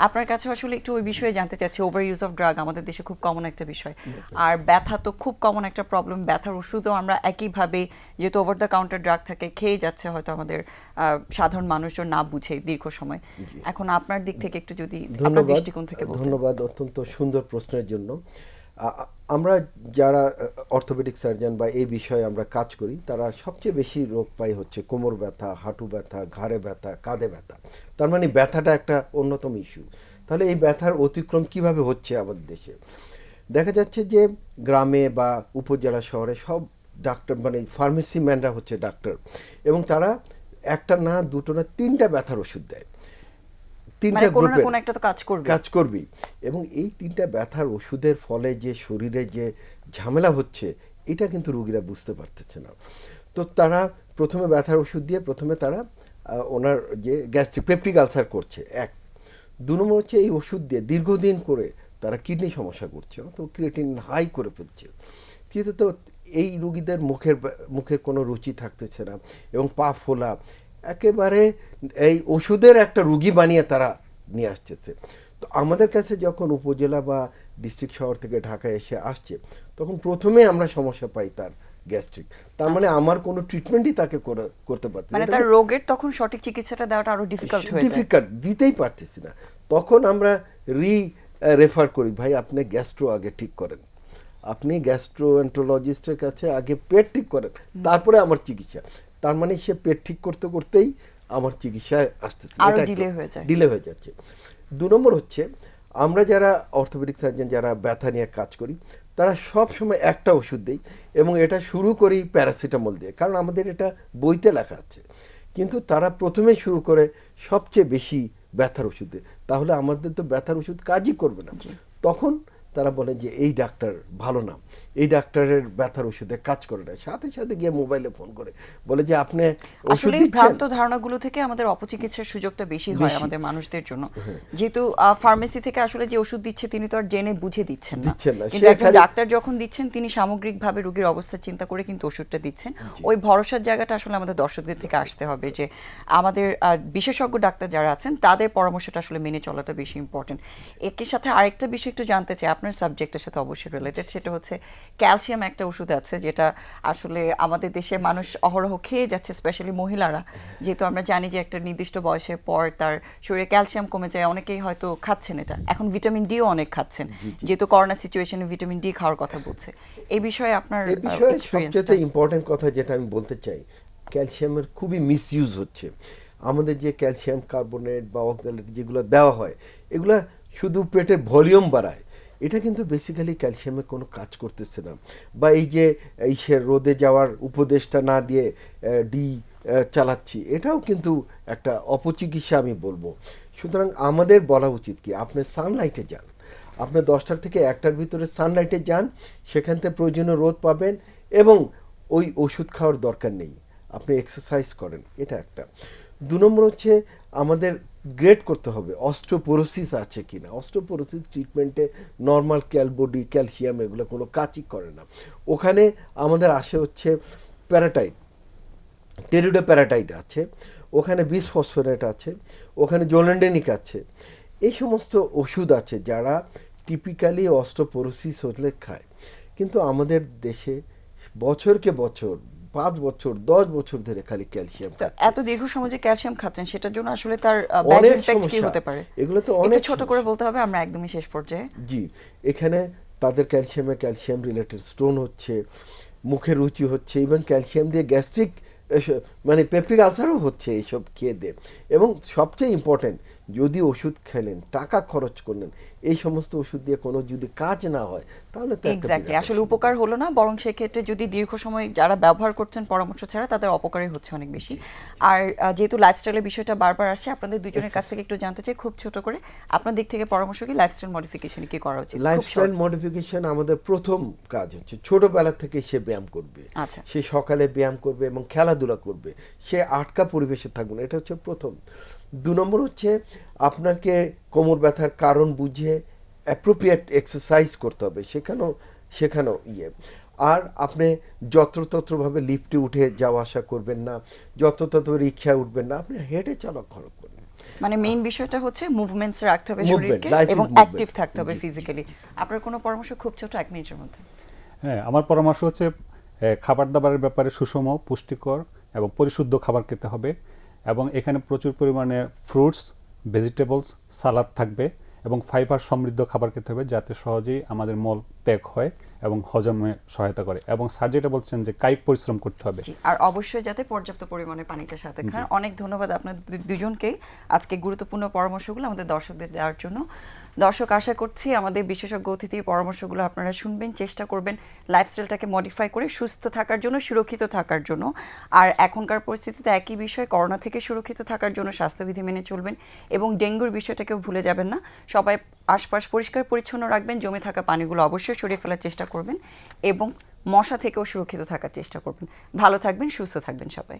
আপনার কাছে আসলে একটু ওই বিষয়ে জানতে চাচ্ছি, ওভার ইউজ অফ ড্রাগ আমাদের দেশে খুব কমন একটা বিষয়, আর ব্যথা তো খুব কমন একটা প্রবলেম। ব্যথার ওষুধও আমরা একইভাবে যেহেতু ওভার দ্য কাউন্টার ড্রাগ থাকে খেয়ে যাচ্ছে হয়তো আমাদের সাধারণ মানুষজন না বুঝে দীর্ঘ সময়। এখন আপনার দিক থেকে একটু যদি আপনার দৃষ্টিকোণ থেকে বলতেন। ধন্যবাদ অত্যন্ত সুন্দর প্রশ্নের জন্য। আমরা যারা অর্থোপেডিক সার্জন বা এই বিষয়ে আমরা কাজ করি, তারা সবচেয়ে বেশি রোগ পাই হচ্ছে কোমর ব্যথা, হাঁটু ব্যথা, ঘাড়ে ব্যথা, কাঁধে ব্যথা। তার মানে ব্যথাটা একটা অন্যতম ইস্যু। তাহলে এই ব্যথার অতিক্রম কিভাবে হচ্ছে আমাদের দেশে? দেখা যাচ্ছে যে গ্রামে বা উপজেলা শহরে সব ডাক্তার মানে ফার্মেসি ম্যানরা হচ্ছে ডাক্তার, এবং তারা একটা না দুটো না তিনটা ব্যথার ওষুধ দেয়। তিনটা মানে কোনো না গ্রুপের কোনো একটা তো কাজ করবি, এবং এই তিনটা ব্যথার ওষুধের ফলে যে শরীরে যে ঝামেলা হচ্ছে এটা কিন্তু রোগীরা বুঝতে পারতেছে না। তো তারা প্রথমে ব্যথার ওষুধ দিয়ে প্রথমে তারা ওনার যে গ্যাস্ট্রিক পেপটিক আলসার করছে, এক। 2 নম্বর হচ্ছে এই ওষুধ দিয়ে দীর্ঘদিন করে তারা কিডনি সমস্যা করছে, তো ক্রিয়েটিন হাই করে ফেলছে। তৃতীয়ত এই রোগীদের মুখের কোনো রুচি থাকতেছে না, এবং পা ফোলা, একেবারে এই ওষুধের একটা রুগী বানিয়ে তারা নিয়ে আসতেছে। তো আমাদের কাছে যখন উপজেলা বা ডিস্ট্রিক্ট শহর থেকে ঢাকায় এসে আসছে, তখন প্রথমে আমরা সমস্যা পাই তার গ্যাস্ট্রিক। তার মানে আমার কোনো ট্রিটমেন্টই তাকে করতে পারছে মানে তার রোগের তখন সঠিক চিকিৎসাটা দেওয়াটা আরো ডিফিকাল্ট হয়ে যায়। ডিফিকাল্ট, দিতেই পারতেছি না। তখন আমরা রেফার করি, ভাই আপনি গ্যাস্ট্রো আগে ঠিক করেন, আপনি গ্যাস্ট্রোএন্টারোলজিস্টের কাছে আগে পেট ঠিক করেন, তারপরে আমার চিকিৎসা। তার মানে সে পেট ঠিক করতে করতেই আমার চিকিৎসায় আসতেছে, আরো ডিলে হয়ে যায়। ডিলে হয়ে যাচ্ছে। 2 নম্বর হচ্ছে আমরা যারা অর্থোপেডিক সার্জন যারা ব্যথা নিয়ে কাজ করি, তারা সব সময় একটা ওষুধ দেই, এবং এটা শুরু করি প্যারাসিটামল দিয়ে, কারণ আমাদের এটা বইতে লেখা আছে। কিন্তু তারা প্রথমে শুরু করে সবচেয়ে বেশি ব্যথার ওষুধ দেয়, তাহলে আমাদের তো ব্যথার ওষুধ কাজই করবে না। তখন তারা বলে যে এই ডাক্তার ভালো না, এই ডাক্তারের ব্যথার ওষুধে কাজ করে না। সাথে সাথে গিয়ে মোবাইলে ফোন করে বলে যে আপনি ওষুধ আসলে দিচ্ছেন। ভ্রান্ত ধারণাগুলো থেকে আমাদের অপচিকিৎসার সুযোগটা বেশি হয় আমাদের মানুষদের জন্য। যেহেতু ফার্মেসি থেকে আসলে যে ওষুধ দিচ্ছে তিনি তো আর জেনে বুঝে দিচ্ছেন না, কিন্তু একজন ডাক্তার যখন দিচ্ছেন তিনি সামগ্রিকভাবে রোগীর অবস্থা চিন্তা করে কিন্তু ওষুধটা দিচ্ছেন। ওই ভরসার জায়গাটা আসলে আমাদের দর্শকদের থেকে আসতে হবে যে আমাদের বিশেষজ্ঞ ডাক্তার যারা আছেন তাদের পরামর্শটা আসলে মেনে চলাটা বেশি ইম্পর্টেন্ট। একই সাথে আরেকটা বিষয় একটু জানতে চাই, আপনার সাবজেক্টের সাথে অবশ্যই রিলেটেড, সেটা হচ্ছে ক্যালসিয়াম একটা ওষুধ আছে যেটা আসলে আমাদের দেশের মানুষ অহরহ খেয়ে যাচ্ছে, স্পেশালি মহিলারা। যেহেতু আমরা জানি যে একটা নির্দিষ্ট বয়সের পর তার শরীরে ক্যালসিয়াম কমে যায়, অনেকেই হয়তো খাচ্ছেন এটা। এখন ভিটামিন ডিও অনেক খাচ্ছেন, যেহেতু করোনা সিচুয়েশনে ভিটামিন ডি খাওয়ার কথা বলছে। এই বিষয়ে আপনার এই বিষয়ে সবচেয়ে ইম্পর্টেন্ট কথা যেটা আমি বলতে চাই, ক্যালসিয়ামের খুবই মিসইউজ হচ্ছে। আমাদের যে ক্যালসিয়াম কার্বনেট বা অক্সালেট যেগুলো দেওয়া হয়, এগুলো শুধু পেটের ভলিউম বাড়ায়, এটা কিন্তু বেসিক্যালি ক্যালসিয়ামে কোনো কাজ করতেছে না। বা এই যে এই সে রোদে যাওয়ার উপদেশটা না দিয়ে ডি চালাচ্ছি, এটাও কিন্তু একটা অপচিকিৎসা আমি বলবো। সুতরাং আমাদের বলা উচিত কি, আপনি সানলাইটে যান, আপনি 10টা থেকে 1টার ভিতরে সানলাইটে যান, সেখান থেকে প্রয়োজনীয় রোদ পাবেন, এবং ওই ওষুধ খাওয়ার দরকার নেই, আপনি এক্সারসাইজ করেন, এটা একটা। 2 নম্বর হচ্ছে আমাদের গ্রেড করতে হবে অস্টিওপোরোসিস আছে কিনা। অস্টিওপোরোসিস ট্রিটমেন্টে নর্মাল ক্যালবডি ক্যালসিয়াম এগুলো কোনো কাজই করে না। ওখানে আমাদের আসে হচ্ছে প্যারাটাইট, টেরিডোপ্যারাটাইট আছে, ওখানে বিসফসফোনেট আছে, ওখানে জোলেন্ডেনিক আছে। এই সমস্ত ওষুধ আছে যারা টিপিক্যালি অস্টিওপোরোসিস হলে খায়। কিন্তু আমাদের দেশে বছরকে বছর 5 বছর 10 বছর ধরে খালি ক্যালসিয়াম। এত দীর্ঘ সময় যে ক্যালসিয়াম খাচ্ছেন সেটার জন্য আসলে তার ব্যাড ইমপ্যাক্ট কি হতে পারে? এগুলো তো অনেক ছোট করে বলতে হবে, আমরা একদমই শেষ পর্যায়ে। জি, এখানে তাদের ক্যালসিয়াম রিলেটেড স্টোন হচ্ছে, মুখের রুচি হচ্ছে, এবং ক্যালসিয়াম দিয়ে গ্যাস্ট্রিক মানে পেপটিক আলসারও হচ্ছে এইসব খেয়ে দিয়ে। এবং সবচেয়ে ইম্পর্টেন্ট যদি ওষুধ খেলেন, টাকা খরচ করলেন, এই সমস্ত ওষুধ দিয়ে কোনো যদি কাজ না হয় তাহলে তো একটা এক্স্যাক্টলি, বিরাট আসলে অসুবিধা। উপকার হলো না, বরং সেক্ষেত্রে যদি দীর্ঘ সময় যারা ব্যবহার করছেন পরামর্শ ছাড়া, তাদের অপকারই হচ্ছে অনেক বেশি। আর যেহেতু লাইফস্টাইলের বিষয়টা বারবার আসছে, আপনাদের দুজনের কাছ থেকে একটু জানতে চাই খুব ছোট করে, আপনার দিক থেকে পরামর্শ কি লাইফস্টাইল মডিফিকেশন কি করা উচিত? খুব লাইফস্টাইল short। মডিফিকেশন আমাদের প্রথম কাজ হচ্ছে ছোটবেলা থেকে সে ব্যায়াম করবে, আচ্ছা। সে সকালে ব্যায়াম করবে এবং খেলাধুলা করবে, সে আটকা পরিবেশে থাকবে না, এটা হচ্ছে প্রথম। 2 নম্বর হচ্ছে আপনাকে কোমর ব্যথার কারণ বুঝে অ্যাপ্রোপ্রিয়েট এক্সারসাইজ করতে হবে, সেখানেও আর আপনি যত্রতত্রভাবে লিফটে উঠে যাওয়া আসা করবেন না, যত্রতত্র রিক্সায় উঠবেন না, আপনি হেঁটে চলাফেরা করবেন। মানে মেইন বিষয়টা হচ্ছে মুভমেন্টস রাখতে হবে Movement, শরীরকে life is এবং movement। অ্যাক্টিভ থাকতে হবে জি, জি। ফিজিক্যালি। আপনার কোনো পরামর্শ খুব ছোট 1 মিনিটের মধ্যে? হ্যাঁ, আমার পরামর্শ হচ্ছে খাবার দাবারের ব্যাপারে সুষম, পুষ্টিকর এবং পরিশুদ্ধ খাবার খেতে হবে, এবং এখানে প্রচুর পরিমাণে ফ্রুটস, ভেজিটেবলস, সালাদ থাকবে এবং ফাইবার সমৃদ্ধ খাবার খেতে হবে, যাতে সহজেই আমাদের মল ত্যাগ হয় এবং হজমে সহায়তা করে। এবং স্যার যেটা বলছেন যে কায়িক পরিশ্রম করতে হবে। জি, আর অবশ্যই যাতে পর্যাপ্ত পরিমাণে পানিটা সাথে খান। অনেক ধন্যবাদ আপনার দুজনকেই আজকে গুরুত্বপূর্ণ পরামর্শগুলো আমাদের দর্শকদের দেওয়ার জন্য। দর্শক, আশা করছি আমাদের বিশেষজ্ঞ অতিথির পরামর্শগুলো আপনারা শুনবেন, চেষ্টা করবেন লাইফস্টাইলটাকে মডিফাই করে সুস্থ থাকার জন্য, সুরক্ষিত থাকার জন্য। আর এখনকার পরিস্থিতিতে একই বিষয়, করোনা থেকে সুরক্ষিত থাকার জন্য স্বাস্থ্যবিধি মেনে চলবেন এবং ডেঙ্গুর বিষয়টাকেও ভুলে যাবেন না। সবাই আশপাশ পরিষ্কার পরিচ্ছন্ন রাখবেন, জমে থাকা পানিগুলো অবশ্যই সরিয়ে ফেলার চেষ্টা করবেন এবং মশা থেকেও সুরক্ষিত থাকার চেষ্টা করবেন। ভালো থাকবেন, সুস্থ থাকবেন সবাই।